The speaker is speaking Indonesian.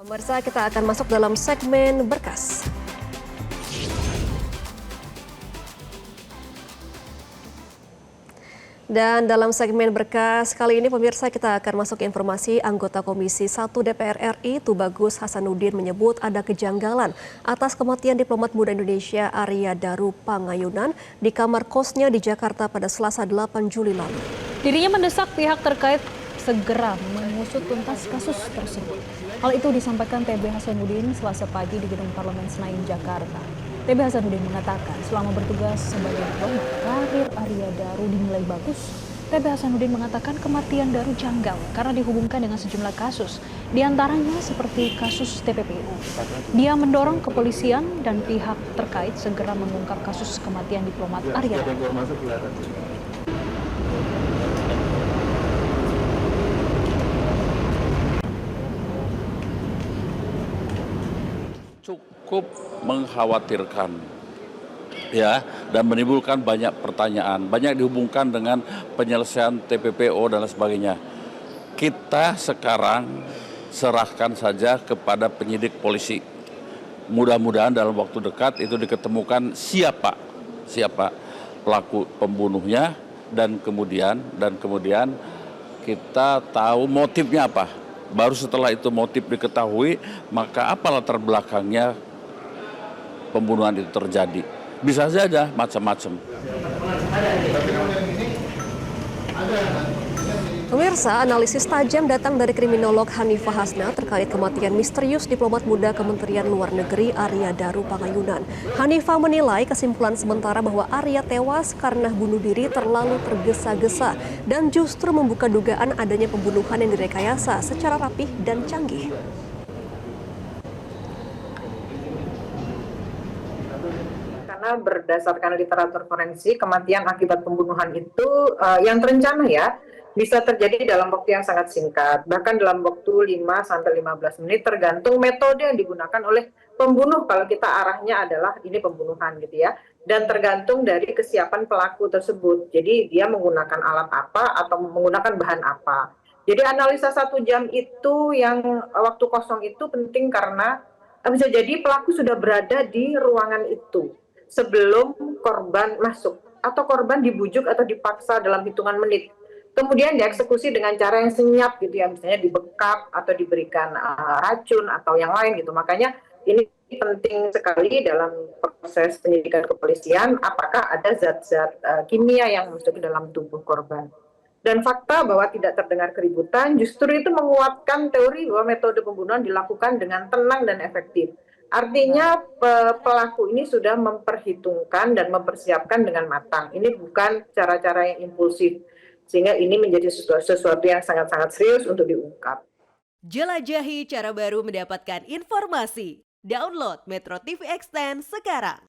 Pemirsa, kita akan masuk dalam segmen berkas. Dan dalam segmen berkas kali ini pemirsa kita akan masuk ke informasi anggota Komisi 1 DPR RI Tubagus Hasanuddin menyebut ada kejanggalan atas kematian diplomat muda Indonesia Arya Daru Pangayunan di kamar kosnya di Jakarta pada Selasa 8 Juli lalu. Dirinya mendesak pihak terkait segera mengusut tuntas kasus tersebut. Hal itu disampaikan TB Hasanuddin Selasa pagi di Gedung Parlemen Senayan, Jakarta. TB Hasanuddin mengatakan selama bertugas sebagai diplomat, karir Arya Daru dinilai bagus. TB Hasanuddin mengatakan kematian Daru janggal karena dihubungkan dengan sejumlah kasus, diantaranya seperti kasus TPPU. Dia mendorong kepolisian dan pihak terkait segera mengungkap kasus kematian diplomat Arya Daru. Cukup mengkhawatirkan ya, dan menimbulkan banyak pertanyaan, banyak dihubungkan dengan penyelesaian TPPO dan lain sebagainya. Kita sekarang serahkan saja kepada penyidik polisi. Mudah-mudahan dalam waktu dekat itu diketemukan siapa pelaku pembunuhnya, dan kemudian kita tahu motifnya apa. Baru setelah itu motif diketahui, maka apa latar belakangnya pembunuhan itu terjadi. Bisa saja macam-macam. Pemirsa, analisis tajam datang dari kriminolog Hanifah Hasna terkait kematian misterius diplomat muda Kementerian Luar Negeri Arya Daru Pangayunan. Hanifah menilai kesimpulan sementara bahwa Arya tewas karena bunuh diri terlalu tergesa-gesa dan justru membuka dugaan adanya pembunuhan yang direkayasa secara rapih dan canggih. Karena berdasarkan literatur forensik, kematian akibat pembunuhan itu yang terencana ya, bisa terjadi dalam waktu yang sangat singkat, bahkan dalam waktu 5-15 menit tergantung metode yang digunakan oleh pembunuh. Kalau kita arahnya adalah ini pembunuhan gitu ya, dan tergantung dari kesiapan pelaku tersebut. Jadi dia menggunakan alat apa atau menggunakan bahan apa. Jadi analisa 1 jam itu yang waktu kosong itu penting karena bisa jadi pelaku sudah berada di ruangan itu sebelum korban masuk, atau korban dibujuk atau dipaksa dalam hitungan menit. Kemudian dieksekusi dengan cara yang senyap gitu ya, misalnya dibekap atau diberikan racun atau yang lain gitu. Makanya ini penting sekali dalam proses penyidikan kepolisian, apakah ada zat-zat kimia yang masuk ke dalam tubuh korban. Dan fakta bahwa tidak terdengar keributan justru itu menguatkan teori bahwa metode pembunuhan dilakukan dengan tenang dan efektif. Artinya pelaku ini sudah memperhitungkan dan mempersiapkan dengan matang. Ini bukan cara-cara yang impulsif. Sehingga ini menjadi sesuatu yang sangat-sangat serius untuk diungkap. Jelajahi cara baru mendapatkan informasi. Download Metro TV Extend sekarang.